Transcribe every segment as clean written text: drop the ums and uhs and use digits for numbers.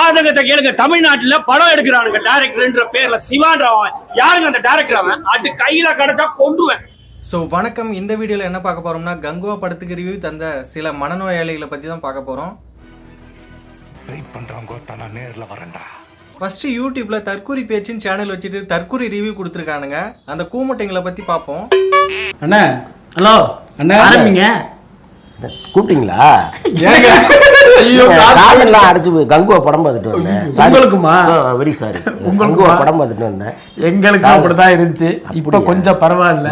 ஆதங்கத்தை கேளுங்க. தமிழ்நாட்டுல படம் எடுக்கிறானுங்க டைரக்டர்ன்ற பேர்ல சிவான்றவன் யாருங்க அந்த டைரக்டர்? அவன் அது கையில கிடைச்சா கொண்டுவேன். ஸோ வணக்கம். இந்த வீடியோவில் என்ன பார்க்க போறோம்னா கங்குவா படத்துக்கு ரிவ்யூ தந்த சில மனநோயாளிகளை பற்றி தான் பார்க்க போகிறோம். ஃபர்ஸ்ட் யூடியூப்ல தற்கூரி பேச்சுன்னு சேனல் வச்சுட்டு தற்கூரி ரிவ்யூ கொடுத்துருக்கானுங்க. அந்த கூமுட்டைங்களை பற்றி பார்ப்போம். அண்ணா ஹலோ அண்ணா ஆரம்பிங்க. கூப்பிட்டீங்களா? காலெல்லாம் அடிச்சு கங்குவா படம் பார்த்துட்டு வந்தேன். உங்களுக்குமா? Very sorry. கங்குவா படம் பார்த்துட்டு வந்தேன். எங்களுக்கு அப்படிதான் இருந்துச்சு. இப்போ கொஞ்சம் பரவாயில்ல.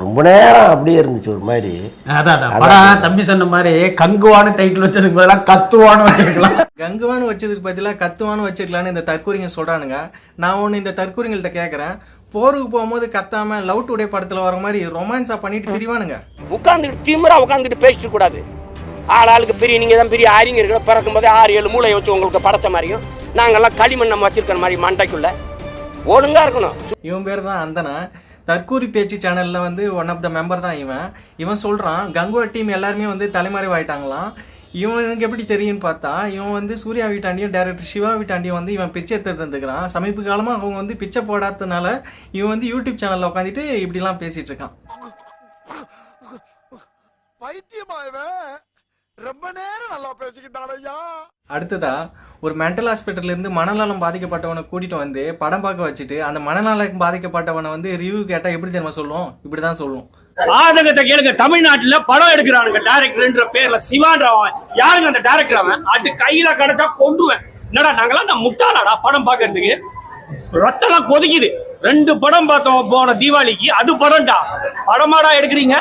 ரொம்ப நேரம் அப்படியே இருந்துச்சு ஒரு மாதிரி. அதான் தம்பி சொன்ன மாதிரி கங்குவான்னு டைட்டில் வச்சதுக்கு பதிலாக கத்துவான்னு வச்சிருக்கலாம். கங்குவான்னு வச்சதுக்கு பதிலாக கத்துவான்னு வச்சிருக்கலான்னு இந்த தற்கூரிங்க சொல்றானுங்க. நான் ஒன்று இந்த தற்கூரிங்கள்ட்ட கேட்குறேன். போருக்கு போகும்போது கத்தாம லவ் டுடே படத்துல வர மாதிரி ரொமான்ஸா பண்ணிட்டு திரிவானுங்க. உட்காந்துட்டு திமிரா உட்காந்துட்டு பேசிட்டு கூடாது. ஆளுக்கு பெரிய நீங்க தான் பெரிய அறிஞர்கள். பிறக்கும் போதே 6-7 மூளையை வச்சு உங்களுக்கு படைச்ச மாதிரியும் நாங்கெல்லாம் களிமண் நம்ம வச்சிருக்கிற மாதிரி மண்டைக்குள்ள ஒழுங்கா இருக்கணும். இவன் பேர் தான் அந்தனா. தற்கூரி பேச்சு சேனல்ல வந்து ஒன் ஆஃப் த மெம்பர் தான் இவன் சொல்றான் கங்குவா டீம் எல்லாருமே வந்து தலைமறைவாயிட்டாங்களாம். இவனுக்கு எப்படி தெரியும்னு பார்த்தா இவன் வந்து சூர்யா வீட்டாண்டியும் டைரக்டர் சிவா வீட்டாண்டியும் வந்து இவன் பிச்சை எடுத்துட்டு இருந்துக்கிறான். சமீப காலமா அவங்க வந்து பிச்சை போடாததுனால இவன் வந்து யூடியூப் சேனல்ல உட்காந்துட்டு இப்படிலாம் பேசிட்டு இருக்கான். ரொம்ப நேரம் நல்லா பேசிக்கிட்டாலையா. அடுத்ததா ஒரு மென்டல் ஹாஸ்பிட்டல்ல இருந்து மனநலம் பாதிக்கப்பட்டவனை கூட்டிட்டு வந்து படம் பார்க்க வச்சுட்டு அந்த மனநலம் பாதிக்கப்பட்டவனை வந்து ரிவ்யூ கேட்டா எப்படி தெரியுமா சொல்லும்? இப்படிதான் சொல்லும். ஆதங்கத்தை கேளுங்க. தமிழ்நாட்டுல படம் எடுக்கிறானுங்க டைரக்டர்ன்ற பேர்ல சிவான்றவன் யாருங்க அந்த டைரக்டர்? அவன் அது கையில கிடைச்சா கொண்டுவேன். என்னடா நாங்களாம் நான் முட்டாளாடா படம் பாக்குறதுக்கு? ரத்தம்லாம் கொதிக்குது. 2 படம் பார்த்தோம் போன தீபாவளிக்கு. அது படம்டா. படமாடா எடுக்கிறீங்க?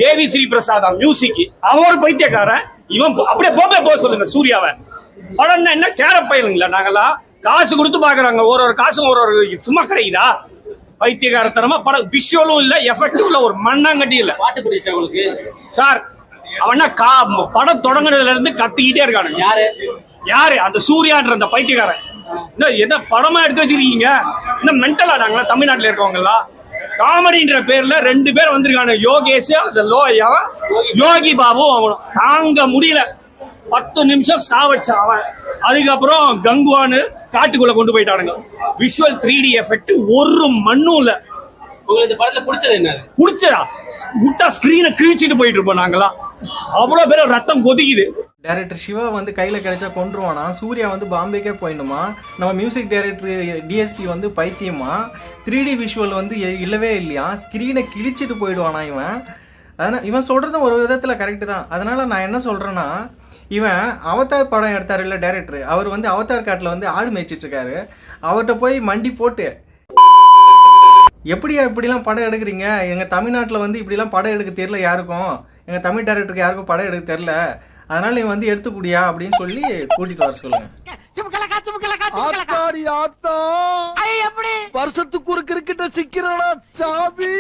தேவி ஸ்ரீ பிரசாதா மியூசிக். அவன் ஒரு பைத்தியக்காரன். இவன் அப்படியே போக சொல்லுங்க சூர்யாவை. படம்னா என்ன கேரப் பயிலுங்களா? நாங்களாம் காசு கொடுத்து பாக்குறாங்க. ஒரு காசும் ஒரு சும்மா கிடைக்குதா? பைத்தியகாரத்தனமா படம் விஷுவலும் இல்ல, எஃபெக்டும் இல்ல, ஒரு மண்ணாங்கட்டி இல்ல. பாட்டு பிடிச்சா உங்களுக்கு சார்? அவனா படம் தொடங்குனதுல இருந்து கத்திக்கிட்டே இருக்கானுங்க. யாரு அந்த சூர்யான்ற அந்த பைத்தியக்காரன்? என்ன படமா எடுத்து வச்சிருக்கீங்க? என்ன மென்டலா நாங்களா தமிழ்நாட்டுல இருக்கவங்க எல்லாம்? காமெடின்ற பேர்ல 2 பேர் வந்திருக்காங்க. யோகேஷ் அந்த லோயா யோகி பாபு. அவனும் தாங்க முடியல. 10 நிமிஷம் சாவச்சான் அவன். அதுக்கப்புறம் கங்குவான்னு காட்டுக்குள்ள கொண்டு போயிட்டானுங்க. விஷுவல் 3D எஃபெக்ட் ஒரு மண்ணும் இல்ல. உங்களுக்கு இந்த படத்துல பிடிச்சது என்ன? பிடிச்சதா விட்டா ஸ்கிரீனை கிழிச்சிட்டு போயிட்டு இருப்போம் நாங்களாம். அவ்வளவு பேர் ரத்தம் கொதிக்குது. டைரக்டர் சிவா வந்து கையில கிடைச்சா கொண்டுருவானா. சூர்யா வந்து பாம்பேக்கே போயிடணுமா. நம்ம மியூசிக் டைரக்டர் டிஎஸ்பி வந்து பைத்தியமா. 3D விஷுவல் வந்து இல்லவே இல்லையா. ஸ்கிரீனை கிழிச்சிட்டு போயிடுவானா இவன். அதனால் இவன் சொல்றதும் ஒரு விதத்துல கரெக்டு தான். அதனால நான் என்ன சொல்றேன்னா, இவன் அவதார் படம் எடுத்தாரு இல்ல டைரக்டர், அவர் வந்து அவதார் காட்டில் வந்து ஆடு மேய்ச்சிட்டு இருக்காரு. அவர்கிட்ட போய் மண்டி போட்டு எப்படியா இப்படிலாம் படம் எடுக்கிறீங்க? எங்கள் தமிழ்நாட்டில் வந்து இப்படிலாம் படம் எடுக்க தெரியல யாருக்கும். எங்கள் தமிழ் டைரக்டருக்கு யாருக்கும் படம் எடுக்க தெரியல. அதனால இவன் வந்து எடுத்துக்கூடியா அப்படின்னு சொல்லி கூட்டிட்டு வர சொல்லுங்க. வருஷத்துக்கு ஒரு கிரிக்கெட்ட சிக்கிறடா சாமி.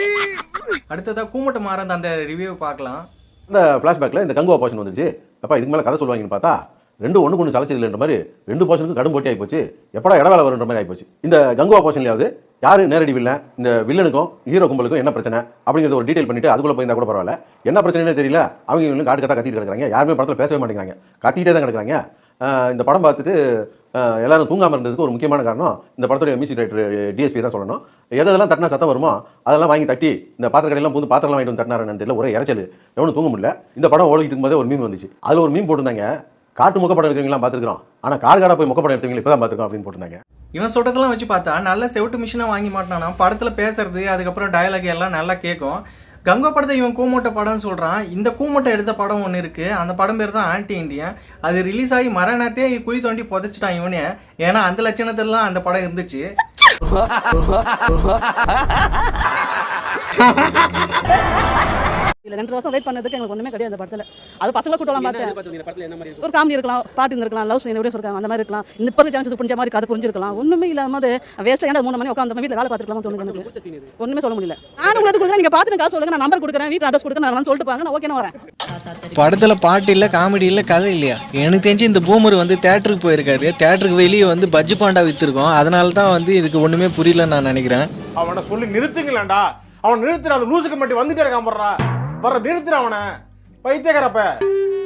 அடுத்ததா கூமட்ட மாறந்த அந்த ரிவ்யூ பார்க்கலாம். இந்த ஃப்ளாஷ்பேக்கில் இந்த கங்குவா போர்ஷன் வந்துருச்சு. அப்பா இதுக்கு மேலே கதை சொல்லுவாங்கன்னு பார்த்தா 2 ஒன்று கொண்டு சலைச்சதுன்ற மாதிரி 2 போர்ஷனுக்கு கடும் போட்டி ஆகிப்போச்சு. எப்படா இடவேளை வருன்ற மாதிரி ஆகிப்போச்சு. இந்த கங்குவா போர்ஷன்லையாவது யார் நேரடி வில்லன், இந்த வில்லனுக்கும் ஹீரோ கும்பலுக்கும் என்ன பிரச்சனை அப்படிங்கிறது ஒரு டீடைல் பண்ணிட்டு அதுக்குள்ளே போயிருந்தா கூட பரவாயில்ல. என்ன பிரச்சனைன்னு தெரியல. அவங்க காட்டு கத்தா கத்திட்டு கிடக்குறாங்க. யாருமே படத்தில் பேசவே மாட்டேங்கிறாங்க. கத்திக்கிட்டே தான் கிடக்குறாங்க. இந்த படம் பார்த்துட்டு எல்லாரும் தூங்காமல் இருந்ததுக்கு ஒரு முக்கியமான காரணம் இந்த படத்துடைய மியூசிக் டைரக்டர் டிஎஸ்பி தான் சொல்லணும். எதெல்லாம் தட்டினா சத்தம் வருமோ அதெல்லாம் வாங்கி தட்டி இந்த பாத்திர கடையெல்லாம் புது பாத்திரம்லாம் வாங்கிட்டு வந்து தட்டினாருன்னு தெரியல. ஒரே இறைச்சல், எவனும் தூங்க முடியல. இந்த படம் ஓடிட்டு இருக்கும்போதே ஒரு மீம் வந்துச்சு. அதில் ஒரு மீம் போட்டிருந்தாங்க, காட்டு முக்கப்படம் எடுக்கிறவங்களாம் பார்த்துருக்கோம், ஆனால் காடு போய் முக்கப்படம் எடுத்தவங்க இப்போ தான் பார்த்துருக்கோம் அப்படின்னு போட்டிருந்தாங்க. இவன் சொல்றதெல்லாம் வச்சு பார்த்தா நல்ல செவிட்டு மிஷினாக வாங்கி மாட்டானா. படத்தில் பேசுறது அதுக்கப்புறம் டயலாக் எல்லாம் நல்லா கேட்கும். கங்கா படத்தை இவன் கூமோட்ட படம்னு சொல்றான். இந்த கூமோட்டை எடுத்த படம் ஒன்று இருக்கு. அந்த படம் பேர் தான் ஆன்டி இண்டியன். அது ரிலீஸ் ஆகி மரணத்தே குழி தோண்டி புதைச்சிட்டான் இவனே. ஏன்னா அந்த லட்சணத்திலாம் அந்த படம் இருந்துச்சு. இல்ல 2 வருஷம் வெயிட் பண்ணதுக்கு எங்களுக்கு ஒண்ணுமே கிடையாது அந்த படத்துல. அது பசங்க கூட்டலாம் பார்த்தேன். ஒரு காமெடி இருக்கலாம், பாட்டு இருந்திருக்கலாம், லவ் சீன் எப்படி சொல்றாங்க அந்த மாதிரி இருக்கலாம். இந்த பர்சன் சான்ஸ் புரிஞ்ச மாதிரி கதை புரிஞ்சிருக்கலாம். ஒண்ணுமே இல்லாம அது வேஸ்டா ஏன்டா 3 மணி உட்கார்ந்து வீட்ல வேலை பார்த்துக்கலாம் தோணுது எனக்கு. ஒண்ணுமே சொல்ல முடியல. நான் உங்களுக்கு கொடுக்குறேன், நீங்க பாத்துட்டு காசு சொல்லுங்க, நான் நம்பர் கொடுக்குறேன், வீட்டு அட்ரஸ் கொடுக்குறேன், நான் சொல்லிட்டு பாங்க, நான் ஓகேனா வரேன். படத்துல பாட்டு இல்ல, காமெடி இல்ல, கதை இல்லையா? எனக்கு தெரிஞ்சு இந்த பூமர் வந்து தியேட்டருக்கு போயிருக்காரு. தியேட்டருக்கு வெளியே வந்து பஜ்ஜி பாண்டா வித்துருக்கோம். அதனால தான் வந்து இதுக்கு ஒண்ணுமே புரியலன்னு நான் நினைக்கிறேன். அவனை சொல்லி நிறுத்துங்களேன்டா. அவன் நிறுத்துற அந்த லூசுக்கு மட்டும் வந்துட்டே இருக்கான் போடுறா. வர நிறுத்துற அவனை. பைத்தியக்காரப்ப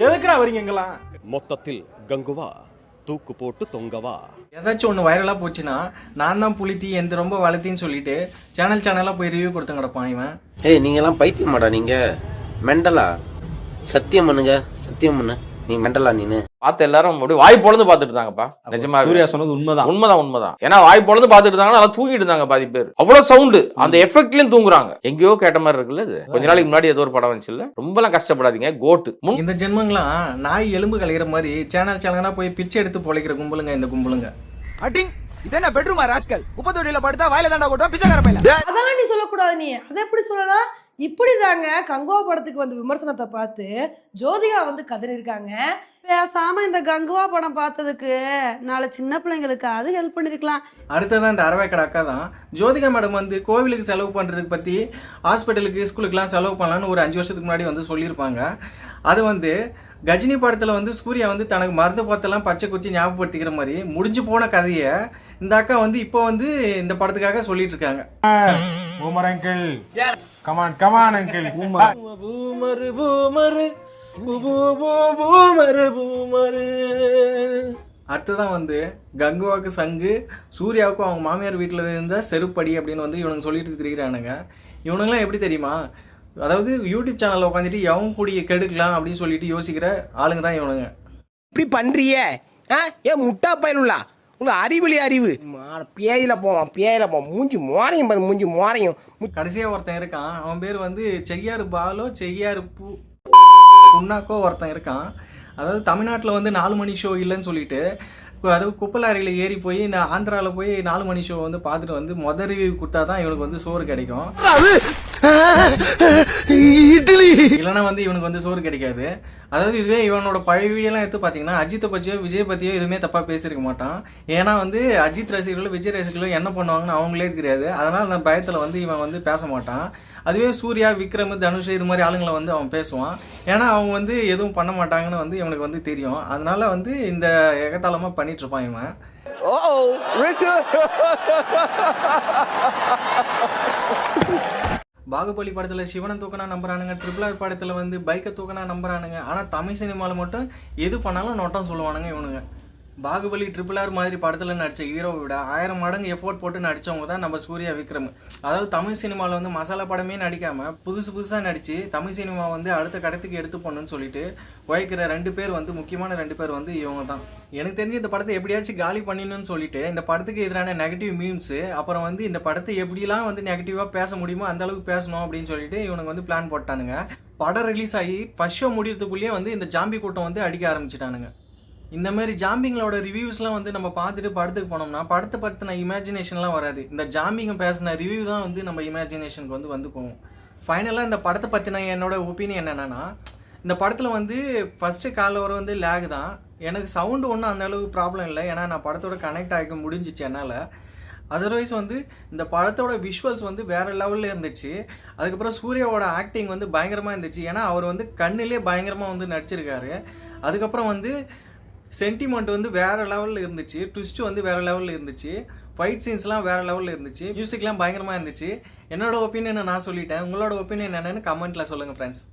எதுக்குடா வரீங்க எங்கெல்லாம்? மொத்தத்தில் கங்குவா தூக்கு போட்டு தொங்கவா. ஏதாச்சும் ஒன்று வைரலாக போச்சுன்னா நான் தான் புளித்தி எந்த ரொம்ப வளர்த்தின்னு சொல்லிட்டு சேனலாக போய் ரிவ்யூ கொடுத்து கிடப்பான் இவன். ஏய் நீங்கெல்லாம் பைத்தியமாடா, நீங்க மெண்டலா? சத்தியம் பண்ணுங்க, சத்தியம் பண்ணு, நீ மெண்டலா? நீனு பார்த்த எல்லாரும் அப்படி வாய் பொழுது பார்த்துட்டு இருந்தாங்கப்பா. நிஜமா சூர்யா சொன்னது உண்மைதான். உண்மைதான். ஏன்னா வாய் பொழுது பார்த்துட்டு இருந்தாங்க, நல்லா தூங்கிட்டு இருந்தாங்க பாதி பேர். அவ்வளவு சவுண்டு, அந்த எஃபெக்ட்லயும் தூங்குறாங்க. எங்கேயோ கேட்ட மாதிரி இருக்குல்ல இது. கொஞ்ச நாளைக்கு முன்னாடி ஏதோ ஒரு படம் வந்துச்சுல்ல, ரொம்பலாம் கஷ்டப்படாதீங்க. கோட்டு இந்த ஜென்மங்களாம் நாய் எலும்பு கலைகிற மாதிரி சேனல்னா போய் பிச்சை எடுத்து பொழைக்கிற கும்பலுங்க இந்த கும்பலுங்க. அட்டிங் இது என்ன பெட்ரூமா ராஸ்கல்? குப்பை தொட்டியில படுத்தா வாயில தாண்டா கொட்டும் பிச்சைக்கார பையல. அதெல்லாம் நீ சொல்லக்கூடாது. நீ அதை எப்படி சொல்லலாம்? இப்படிதாங்க கங்குவா படத்துக்கு வந்து விமர்சனத்தை பார்த்து ஜோதிகா வந்து கதறிருக்காங்க. பேசாம இந்த கங்குவா படம் பார்த்ததுக்கு 4 சின்ன பிள்ளைங்களுக்கு அது ஹெல்ப் பண்ணிருக்கலாம். அடுத்ததான் இந்த அரவைக்கடை அக்கா தான் ஜோதிகா மேடம் வந்து கோவிலுக்கு செலவு பண்றதுக்கு பத்தி ஹாஸ்பிட்டலுக்கு ஸ்கூலுக்குலாம் செலவு பண்ணலான்னு ஒரு 5 வருஷத்துக்கு முன்னாடி வந்து சொல்லியிருப்பாங்க. அது வந்து கஜினி படத்துல வந்து சூர்யா வந்து தனக்கு மருந்து பார்த்தெல்லாம் பச்சை குத்தி ஞாபகப்படுத்திக்கிற மாதிரி முடிஞ்சு போன கதையை இந்த அக்கா வந்து இப்போ வந்து இந்த படத்துக்காக சொல்லிட்டு இருக்காங்க. Boomer uncle, yes come on come on uncle. Boomer boomer boomer boomer boomer. அடுத்ததான் வந்து கங்குவாவுக்கு சங்கு, சூர்யாவுக்கும் அவங்க மாமியார் வீட்டில் இருந்த செருப்படி அப்படின்னு வந்து இவனுங்க சொல்லிட்டு திரிகிறானுங்க. இவனுங்களாம் எப்படி தெரியுமா? அதாவது யூடியூப் சேனலில் உட்காந்துட்டு எவன் கூடிய கெடுக்கலாம் அப்படின்னு சொல்லிட்டு யோசிக்கிற ஆளுங்க தான் இவனுங்க. இப்படி பண்றிய ஏன் முட்டா பயனுள்ளா? உங்க அறிவுலி அறிவு பேயில போவான் மூஞ்சி மோரையும் பாரு, மூஞ்சி மோரையும். கடைசியாக ஒருத்தன் இருக்கான், அவன் பேர் வந்து செய்யாறு பாலோ செய்யாறு புண்ணாக்கோ ஒருத்தன் இருக்கான். அதாவது தமிழ்நாட்டில் வந்து 4 மணி ஷோ இல்லைன்னு சொல்லிட்டு அதாவது குப்பலாரியில் ஏறி போய் நான் ஆந்திராவில் போய் 4 மணி ஷோ வந்து பார்த்துட்டு வந்து மொதல் ரிவ்யூ கொடுத்தா தான் இவனுக்கு வந்து சோறு கிடைக்கும். இல்லைன்னா வந்து இவனுக்கு வந்து சோறு கிடைக்காது. அதாவது இதுவே இவனோட பழைய வீடியோலாம் எடுத்து பார்த்தீங்கன்னா அஜித்தை பற்றியோ விஜய் பற்றியோ எதுவுமே தப்பாக பேசியிருக்க மாட்டான். ஏன்னா வந்து அஜித் ரசிகர்களோ விஜய் ரசிகர்களோ என்ன பண்ணுவாங்கன்னு அவங்களே தெரியாது. அதனால் அந்த பயத்தில் வந்து இவன் வந்து பேச மாட்டான். அதுவே சூர்யா, விக்ரம், தனுஷ் இது மாதிரி ஆளுங்களை வந்து அவன் பேசுவான். ஏன்னா அவங்க வந்து எதுவும் பண்ண மாட்டாங்கன்னு வந்து இவனுக்கு வந்து தெரியும். அதனால வந்து இந்த எகத்தாளமாக பண்ணிட்டு இருப்பான் இவன். பாகுபலி படத்துல சிவனை தூக்கினா நம்புறானுங்க, RRR படத்துல வந்து பைக்கை தூக்கினா நம்புறானுங்க. ஆனா தமிழ் சினிமாவில் மட்டும் எது பண்ணாலும் நோட்டம் சொல்லுவானுங்க இவனுங்க. பாகுபலி RRR மாதிரி படத்தில் நடித்த ஹீரோவை விட 1000 மடங்கு எஃபோர்ட் போட்டு நடித்தவங்க தான் நம்ம சூர்யா, விக்ரம். அதாவது தமிழ் சினிமாவில் வந்து மசாலா படமே நடிக்காமல் புதுசாக நடித்து தமிழ் சினிமா வந்து அடுத்த கடத்துக்கு எடுத்து போகணுன்னு சொல்லிட்டு உழைக்கிற 2 பேர் வந்து முக்கியமான 2 பேர் வந்து இவங்க தான். எனக்கு தெரிஞ்சு இந்த படத்தை எப்படியாச்சும் காலி பண்ணிடணும்னு சொல்லிட்டு இந்த படத்துக்கு எதிரான நெகட்டிவ் மீம்ஸு, அப்புறம் வந்து இந்த படத்தை எப்படிலாம் வந்து நெகட்டிவாக பேச முடியுமோ அந்த அளவுக்கு பேசணும் அப்படின்னு சொல்லிட்டு இவனுக்கு வந்து பிளான் போட்டானுங்க. படம் ரிலீஸ் ஆகி ஃபர்ஸ்ட் ஷோ முடியறதுக்குள்ளேயே வந்து இந்த ஜாம்பி கூட்டம் வந்து அடிக்க ஆரம்பிச்சிட்டானுங்க. இந்த மாதிரி ஜாம்பிங்களோட ரிவ்யூஸ்லாம் வந்து நம்ம பார்த்துட்டு படத்துக்கு போனோம்னா படத்தை பற்றின இமேஜினேஷன்லாம் வராது. இந்த ஜாம்பிங்க பேசின ரிவ்யூ தான் வந்து நம்ம இமேஜினேஷனுக்கு வந்து போகும். ஃபைனலாக இந்த படத்தை பற்றின என்னோட ஒப்பீனியன் என்னென்னா, இந்த படத்தில் வந்து ஃபஸ்ட்டு காலில் வர வந்து லேக் தான். எனக்கு சவுண்டு ஒன்றும் அந்த அளவுக்கு ப்ராப்ளம் இல்லை, ஏன்னா நான் படத்தோட கனெக்ட் ஆகிக்க முடிஞ்சிச்சு என்னால். அதர்வைஸ் வந்து இந்த படத்தோட விஷுவல்ஸ் வந்து வேறு லெவலில் இருந்துச்சு. அதுக்கப்புறம் சூர்யாவோட ஆக்டிங் வந்து பயங்கரமாக இருந்துச்சு, ஏன்னா அவர் வந்து கண்ணிலே பயங்கரமாக வந்து நடிச்சிருக்காரு. அதுக்கப்புறம் வந்து சென்டிமெண்ட் வந்து வேறு லெவலில் இருந்துச்சு, ட்விஸ்ட் வந்து வேறு லெவலில் இருந்துச்சு, ஃபைட் சீன்ஸ்லாம் வேறு லெவலில் இருந்துச்சு, மியூசிக்லாம் பயங்கரமாக இருந்துச்சு. என்னோட ஒப்பீனியனை நான் சொல்லிட்டேன். உங்களோட ஒப்பீனியன் என்னென்னு கமெண்ட்டில் சொல்லுங்கள் ஃப்ரெண்ட்ஸ்.